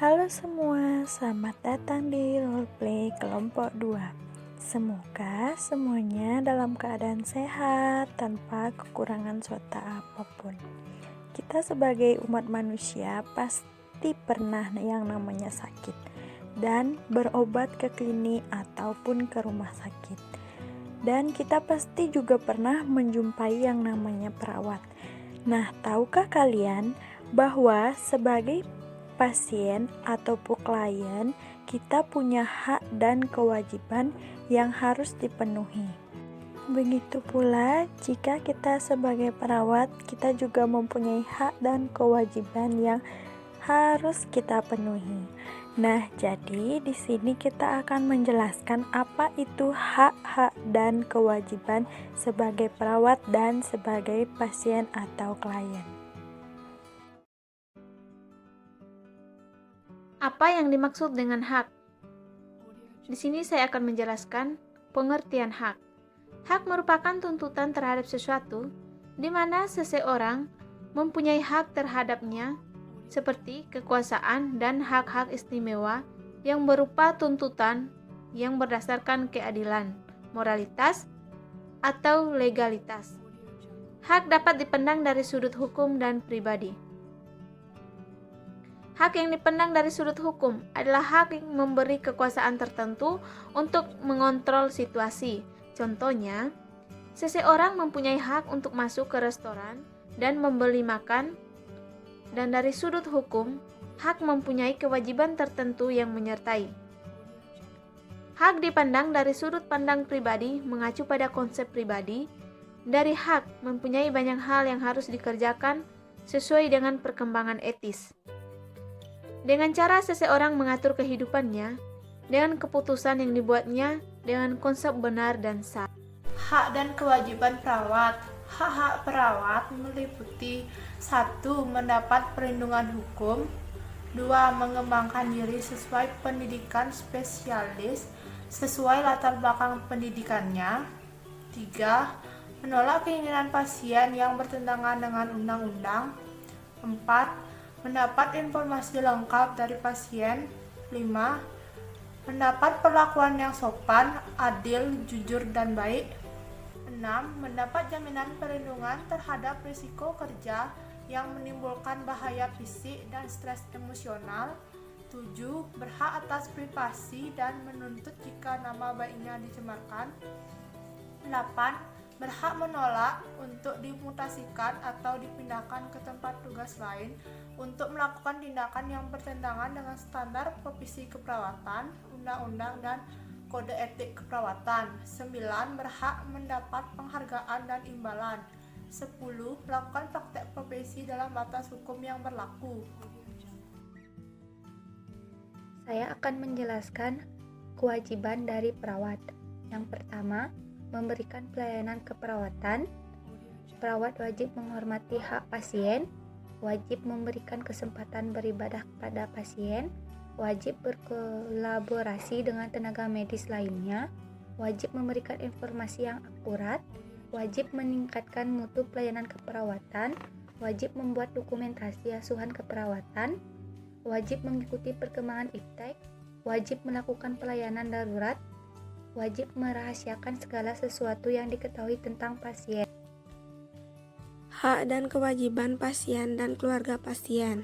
Halo semua, selamat datang di Roleplay kelompok 2. Semoga semuanya dalam keadaan sehat tanpa kekurangan suatu apapun. Kita sebagai umat manusia pasti pernah yang namanya sakit dan berobat ke klinik ataupun ke rumah sakit. Dan kita pasti juga pernah menjumpai yang namanya perawat. Nah, tahukah kalian bahwa sebagai pasien ataupun klien, kita punya hak dan kewajiban yang harus dipenuhi. Begitu pula jika kita sebagai perawat, kita juga mempunyai hak dan kewajiban yang harus kita penuhi. Nah, jadi di sini kita akan menjelaskan apa itu hak-hak dan kewajiban sebagai perawat dan sebagai pasien atau klien. Apa yang dimaksud dengan hak? Di sini saya akan menjelaskan pengertian hak. Hak merupakan tuntutan terhadap sesuatu di mana seseorang mempunyai hak terhadapnya, seperti kekuasaan dan hak-hak istimewa yang berupa tuntutan yang berdasarkan keadilan, moralitas, atau legalitas. Hak dapat dipandang dari sudut hukum dan pribadi. Hak yang dipandang dari sudut hukum adalah hak yang memberi kekuasaan tertentu untuk mengontrol situasi. Contohnya, seseorang mempunyai hak untuk masuk ke restoran dan membeli makan, dan dari sudut hukum, hak mempunyai kewajiban tertentu yang menyertai. Hak dipandang dari sudut pandang pribadi mengacu pada konsep pribadi. Dari hak mempunyai banyak hal yang harus dikerjakan sesuai dengan perkembangan etis. Dengan cara seseorang mengatur kehidupannya, dengan keputusan yang dibuatnya, dengan konsep benar dan sah. Hak dan kewajiban perawat. Hak-hak perawat meliputi 1. Mendapat perlindungan hukum. 2. Mengembangkan diri sesuai pendidikan spesialis sesuai latar belakang pendidikannya. 3. Menolak keinginan pasien yang bertentangan dengan undang-undang. 4. Mendapat informasi lengkap dari pasien. 5. Mendapat perlakuan yang sopan, adil, jujur, dan baik. 6. Mendapat jaminan perlindungan terhadap risiko kerja yang menimbulkan bahaya fisik dan stres emosional. 7. Berhak atas privasi dan menuntut jika nama baiknya dicemarkan. 8. Berhak menolak untuk dimutasikan atau dipindahkan ke tempat tugas lain untuk melakukan tindakan yang bertentangan dengan standar profesi keperawatan, undang-undang, dan kode etik keperawatan. 9. Berhak mendapat penghargaan dan imbalan. 10. Melakukan praktek profesi dalam batas hukum yang berlaku. Saya akan menjelaskan kewajiban dari perawat. Yang pertama, memberikan pelayanan keperawatan. Perawat wajib menghormati hak pasien, wajib memberikan kesempatan beribadah kepada pasien, wajib berkolaborasi dengan tenaga medis lainnya, wajib memberikan informasi yang akurat, wajib meningkatkan mutu pelayanan keperawatan, wajib membuat dokumentasi asuhan keperawatan, wajib mengikuti perkembangan iptek, wajib melakukan pelayanan darurat, wajib merahasiakan segala sesuatu yang diketahui tentang pasien. Hak dan kewajiban pasien dan keluarga pasien.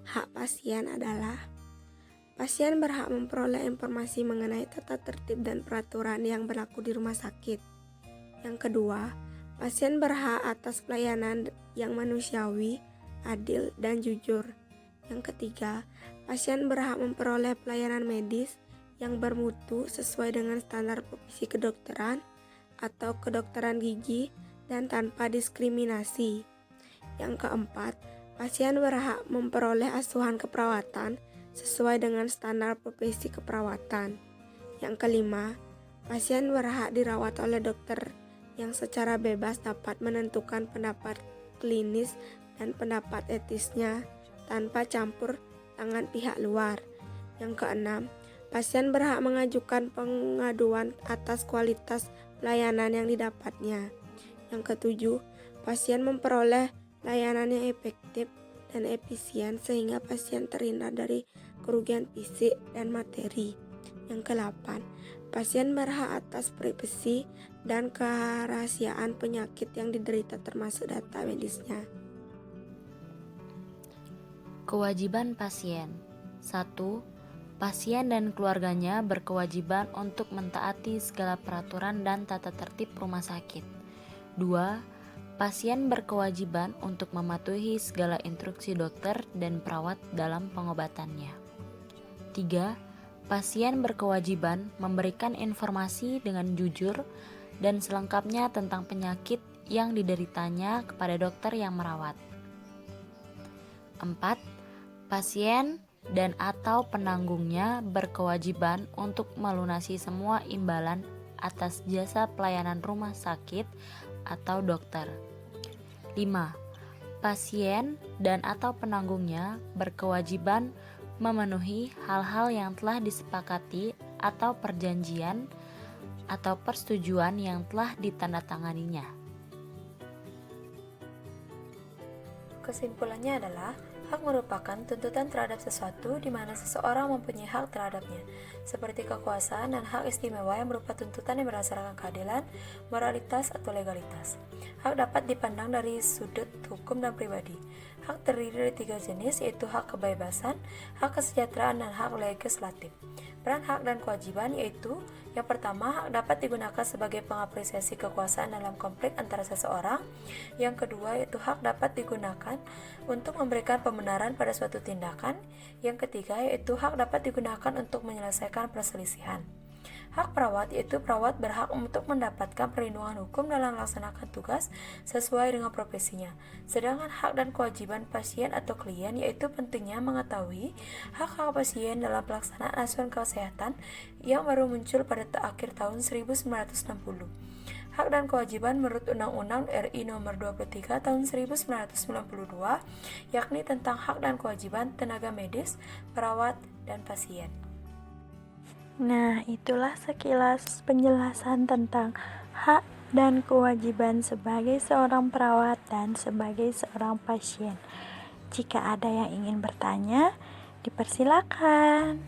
Hak pasien adalah pasien berhak memperoleh informasi mengenai tata tertib dan peraturan yang berlaku di rumah sakit. Yang kedua, pasien berhak atas pelayanan yang manusiawi, adil, dan jujur. Yang ketiga, pasien berhak memperoleh pelayanan medis yang bermutu sesuai dengan standar profesi kedokteran atau kedokteran gigi dan tanpa diskriminasi. Yang keempat, pasien berhak memperoleh asuhan keperawatan sesuai dengan standar profesi keperawatan. Yang kelima, pasien berhak dirawat oleh dokter yang secara bebas dapat menentukan pendapat klinis dan pendapat etisnya tanpa campur tangan pihak luar. Yang keenam, pasien berhak mengajukan pengaduan atas kualitas pelayanan yang didapatnya. Yang ketujuh, pasien memperoleh layanan yang efektif dan efisien sehingga pasien terhindar dari kerugian fisik dan materi. Yang ke-8, pasien berhak atas privasi dan kerahasiaan penyakit yang diderita termasuk data medisnya. Kewajiban pasien. 1. Pasien dan keluarganya berkewajiban untuk mentaati segala peraturan dan tata tertib rumah sakit. 2. Pasien berkewajiban untuk mematuhi segala instruksi dokter dan perawat dalam pengobatannya. 3. Pasien berkewajiban memberikan informasi dengan jujur dan selengkapnya tentang penyakit yang dideritanya kepada dokter yang merawat. 4. Pasien dan atau penanggungnya berkewajiban untuk melunasi semua imbalan atas jasa pelayanan rumah sakit atau dokter. 5. Pasien dan atau penanggungnya berkewajiban memenuhi hal-hal yang telah disepakati atau perjanjian atau persetujuan yang telah ditandatanganinya. Kesimpulannya adalah, hak merupakan tuntutan terhadap sesuatu di mana seseorang mempunyai hak terhadapnya, seperti kekuasaan dan hak istimewa yang berupa tuntutan yang berdasarkan keadilan, moralitas, atau legalitas. Hak dapat dipandang dari sudut hukum dan pribadi. Hak terdiri dari 3 jenis, yaitu hak kebebasan, hak kesejahteraan, dan hak legislatif. Peran hak dan kewajiban yaitu, yang pertama, hak dapat digunakan sebagai pengapresiasi kekuasaan dalam konflik antara seseorang. Yang kedua, yaitu hak dapat digunakan untuk memberikan pembenaran pada suatu tindakan. Yang ketiga, yaitu hak dapat digunakan untuk menyelesaikan perselisihan. Hak perawat yaitu perawat berhak untuk mendapatkan perlindungan hukum dalam melaksanakan tugas sesuai dengan profesinya. Sedangkan hak dan kewajiban pasien atau klien yaitu pentingnya mengetahui hak-hak pasien dalam pelaksanaan asuransi kesehatan yang baru muncul pada akhir tahun 1960. Hak dan kewajiban menurut Undang-Undang RI Nomor 23 Tahun 1992, yakni tentang hak dan kewajiban tenaga medis, perawat, dan pasien. Nah, itulah sekilas penjelasan tentang hak dan kewajiban sebagai seorang perawat dan sebagai seorang pasien. Jika ada yang ingin bertanya, dipersilakan.